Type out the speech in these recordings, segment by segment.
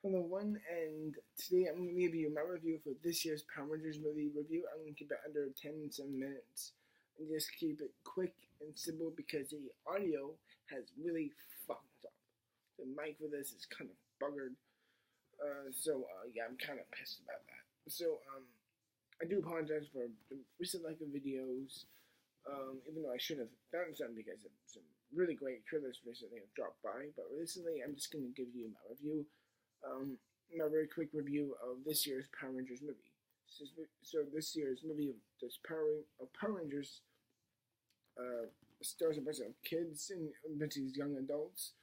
Hello, one, and today I'm going to give you my review for this year's Power Rangers movie review. I'm going to keep it under 10 minutes and just keep it quick and simple because the audio has really fucked up. The mic for this is kind of buggered, yeah, I'm kind of pissed about that. I do apologize for the recent lack of videos, even though I should have done some because of some really great trailers recently have dropped by. But recently, I'm just going to give you my review, um, my very quick review of this year's Power Rangers movie. So this year's movie of Power Rangers uh, stars a bunch of kids and a bunch of these young adults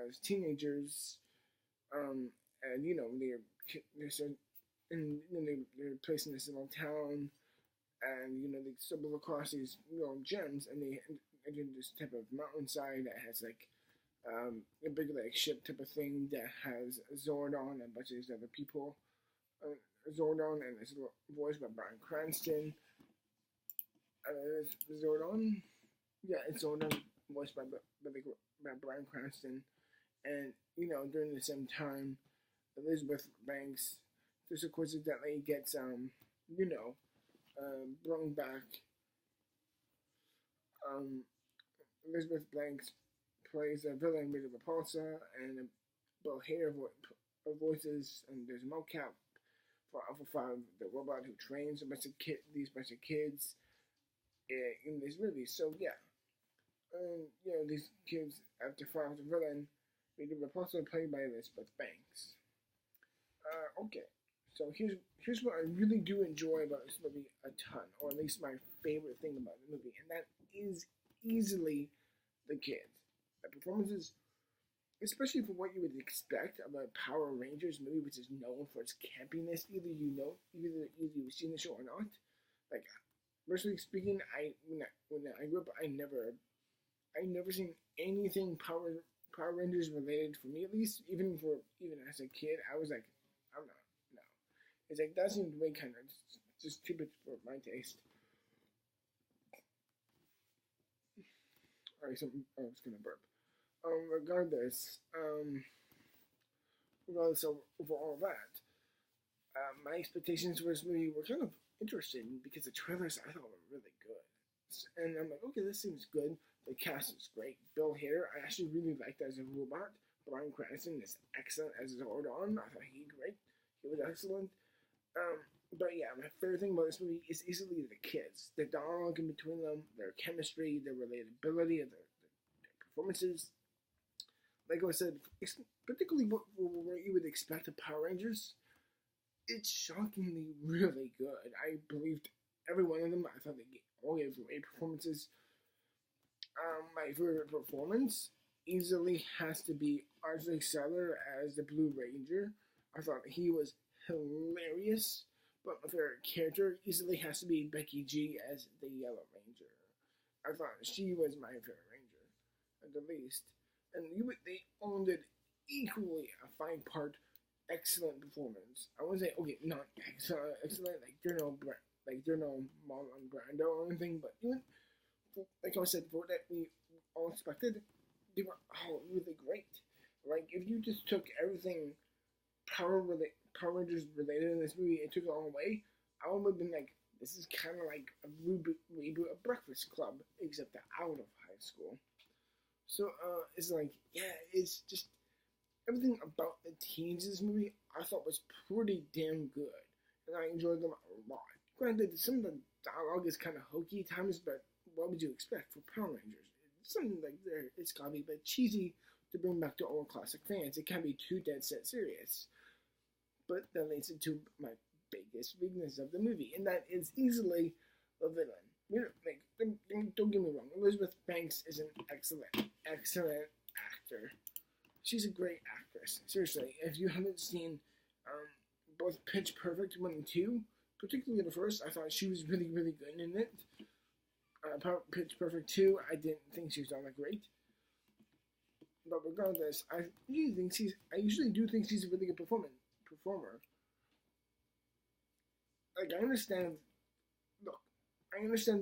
as teenagers, and they're so, and they're placed in this little town, and they stumble across these gems, and they enter this type of mountainside that has like a big like ship type of thing that has Zordon and a bunch of these other people. Zordon and it's voiced by Bryan Cranston. Zordon, yeah, it's Zordon voiced by Bryan Cranston, and during the same time, Elizabeth Banks just coincidentally gets brought back. Um, Elizabeth Banks plays a villain with a repulsor and Bill Hader voices, and there's a mocap for Alpha 5, the robot who trains these bunch of kids in this movie. So yeah, these kids after find the villain with the repulsor played by Elizabeth Banks. Okay, so here's what I really do enjoy about this movie a ton, or at least my favorite thing about the movie, and that is easily the kids. The performances, especially for what you would expect of a Power Rangers movie, which is known for its campiness. Either you've seen the show or not. Like, personally speaking, when I grew up, I never seen anything Power Rangers related for me, at least. Even as a kid, I was like, I'm not. No, it's like that seemed way kind of just stupid for my taste. Alright, so I was gonna burp. Regardless, of all that, my expectations for this movie were kind of interesting because the trailers I thought were really good, and I'm like, okay, this seems good. The cast is great. Bill Hader, I actually really liked as a robot. Bryan Cranston is excellent as Zordon. I thought he great. He was excellent. But yeah, my favorite thing about this movie is easily the kids, the dialogue in between them, their chemistry, their relatability, and their performances. Like I said, particularly what you would expect of Power Rangers, it's shockingly really good. I believed every one of them. I thought they all gave great performances. My favorite performance easily has to be Isaac Seller as the Blue Ranger. I thought he was hilarious. But my favorite character easily has to be Becky G as the Yellow Ranger. I thought she was my favorite Ranger, at the least. And they all did equally a 5-part excellent performance. I wouldn't say okay, not excellent like they're no Marlon Brando or anything, but even like I said before, that we all expected, they were all really great. Like if you just took everything Power Rangers related in this movie and took it all away, I would have been like, this is kind of like a reboot of Breakfast Club, except out of high school. So it's like, yeah, it's just everything about the teens in this movie I thought was pretty damn good, and I enjoyed them a lot. Granted, some of the dialogue is kind of hokey at times, but what would you expect for Power Rangers? It's something like it's gotta be a bit cheesy to bring back to old classic fans. It can't be too dead set serious. But that leads into my biggest weakness of the movie, and that is easily the villain. Don't get me wrong. Elizabeth Banks is an excellent actor. She's a great actress. Seriously, if you haven't seen both Pitch Perfect 1 and 2, particularly the first, I thought she was really, really good in it. Pitch Perfect 2, I didn't think she was all that great. But regardless, I usually do think she's a really good performer. Like, I understand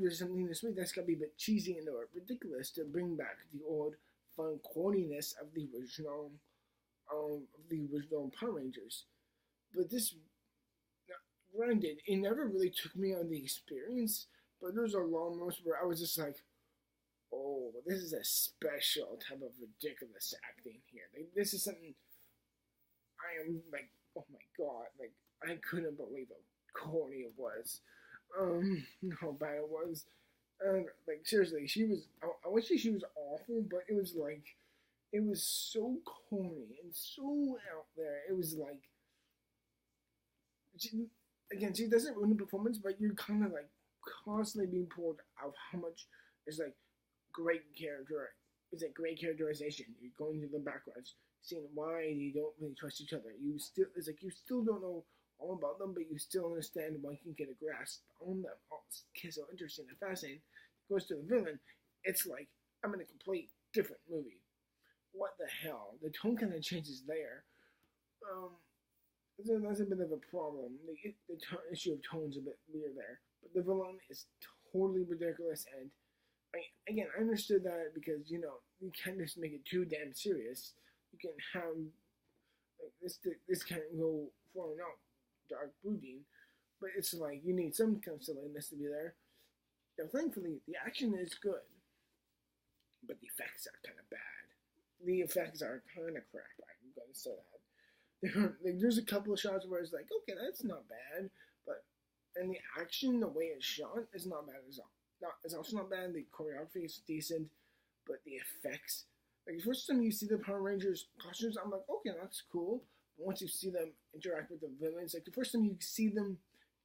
there's something in this movie that's gotta be a bit cheesy and or ridiculous to bring back the old fun corniness of the original of the original Power Rangers. But this, granted, it never really took me on the experience. But there's a long moments where I was just like, oh, this is a special type of ridiculous acting here. Like, this is something I am like, oh my god, like I couldn't believe how corny it was. How bad it was. Like seriously, she was. I wish she was awful, but it was like, it was so corny and so out there. It was like, she, again, she doesn't ruin the performance, but you're kind of like constantly being pulled out how much is like great character. It's like great characterization. You're going to the backgrounds, seeing why you don't really trust each other. You still, it's like you still don't know all about them, but you still understand why you can get a grasp on them. Oh, it's so interesting and fascinating. It goes to the villain. It's like I'm in a complete different movie. What the hell? The tone kind of changes there. So that's a bit of a problem. The issue of tone's a bit weird there. But the villain is totally ridiculous, and again, I understood that because, you know, you can't just make it too damn serious. You can have, like, this can't go far enough dark brooding, but it's like you need some kind of silliness to be there. Now, thankfully, the action is good, but the effects are kind of bad. The effects are kind of crap. I'm gonna say that. There's a couple of shots where it's like, okay, that's not bad, but and the action, the way it's shot, is not bad as all. It's also not bad. The choreography is decent, but the effects. Like the first time you see the Power Rangers costumes, I'm like, okay, that's cool. But once you see them interact with the villains, like the first time you see them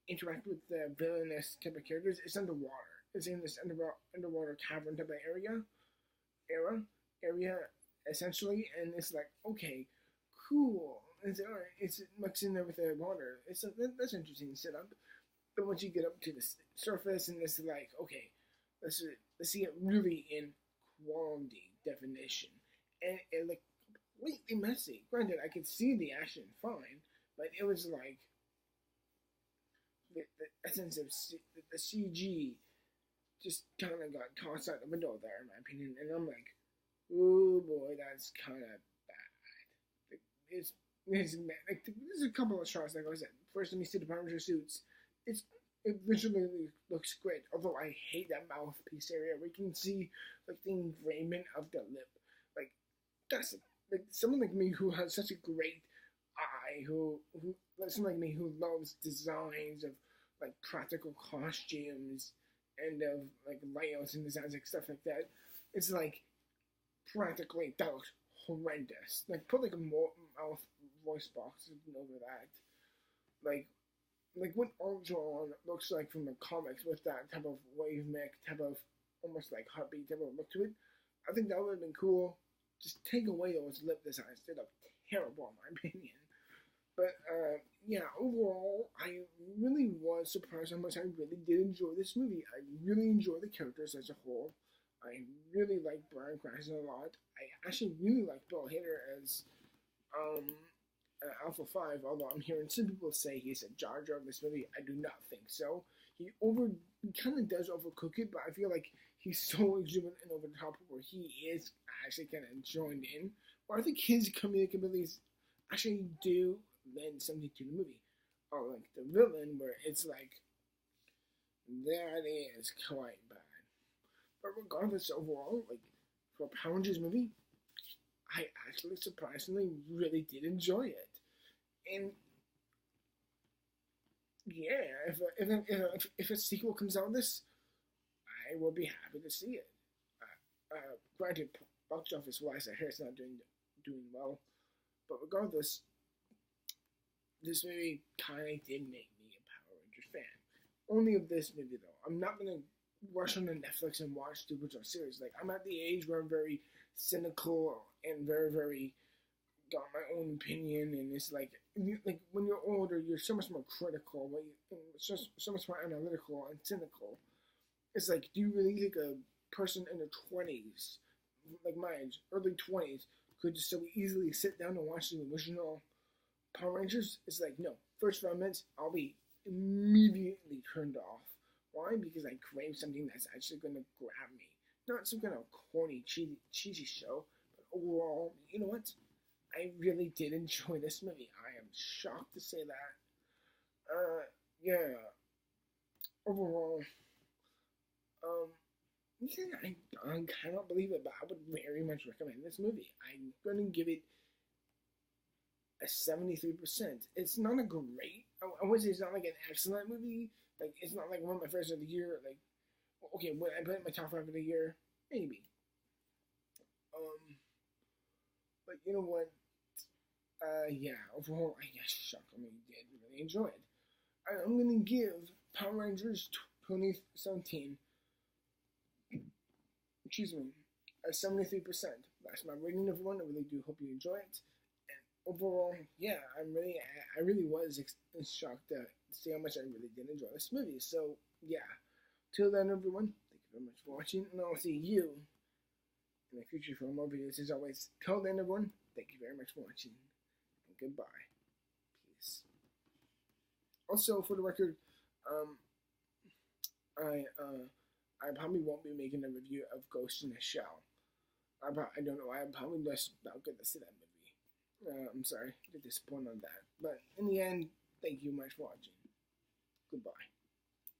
interact with the villainous type of characters, it's underwater. It's in this underwater cavern type of area, essentially, and it's like, okay, cool. It's alright. It's mixed in there with the water. That's an interesting setup. But once you get up to the surface, and it's like, okay, let's see it really in quality definition, and it looked completely messy. Granted, I could see the action fine, but it was like the essence of the CG just kind of got tossed out the window there, in my opinion. And I'm like, oh boy, that's kind of bad. Like, it's like, there's a couple of shots, like I said. First time you see the Power Ranger suits, it visually looks great. Although I hate that mouthpiece area where you can see like the engraving of the lip. Like that's like someone like me who has such a great eye, who like someone like me who loves designs of like practical costumes and of like layouts and designs, like stuff like that. It's like practically that looks horrendous. Like put like a mouth voice box over that. Like what Ultron looks like from the comics with that type of wave mech, type of almost like heartbeat type of look to it. I think that would have been cool. Just take away those lip designs. They look terrible in my opinion. But yeah, overall, I really was surprised how much I really did enjoy this movie. I really enjoy the characters as a whole. I really like Bryan Cranston a lot. I actually really like Bill Hader as Alpha 5, although I'm hearing some people say he's a Jar Jar of this movie. I do not think so. He kind of does overcook it, but I feel like he's so exuberant and over the top where he is actually kind of joined in. Or I think his comedic abilities actually do lend something to the movie. Or like the villain, where it's like, that is quite bad. But regardless, overall, like for a Power Rangers movie, I actually surprisingly really did enjoy it. And yeah, if a sequel comes out of this, I will be happy to see it. Granted, box office wise, I hear it's not doing well, but regardless, this movie kind of did make me a Power Rangers fan. Only of this movie though. I'm not gonna rush on Netflix and watch the original series. Like I'm at the age where I'm very cynical and very, very got my own opinion, and it's like when you're older, you're so much more critical, but so much more analytical and cynical. It's like, do you really think a person in their 20s, like my age, early 20s, could just so easily sit down and watch the original Power Rangers? It's like, no. First 5 minutes, I'll be immediately turned off. Why? Because I crave something that's actually going to grab me. Not some kind of corny, cheesy show, but overall, you know what? I really did enjoy this movie. I am shocked to say that. Yeah. Overall, um, yeah, I cannot believe it, but I would very much recommend this movie. I'm gonna give it a 73%. It's not a great. I would say it's not like an excellent movie. Like it's not like one of my favorites of the year. Like okay, when I put it in my top 5 of the year, maybe. Um, but you know what? Yeah. Overall, I guess shockingly did really enjoy it. I'm gonna give Power Rangers 2017. Excuse me, a 73%. That's my rating, everyone. I really do hope you enjoy it. And overall, yeah, I really was shocked to see how much I really did enjoy this movie. So, yeah. Till then, everyone, thank you very much for watching, and I'll see you in the future for more videos. As always, till then, everyone, thank you very much for watching, and goodbye. Peace. Also, for the record, um, I probably won't be making a review of Ghost in the Shell. I don't know. I'm probably just about good to see that movie. I'm sorry to disappoint on that. But in the end, thank you much for watching. Goodbye.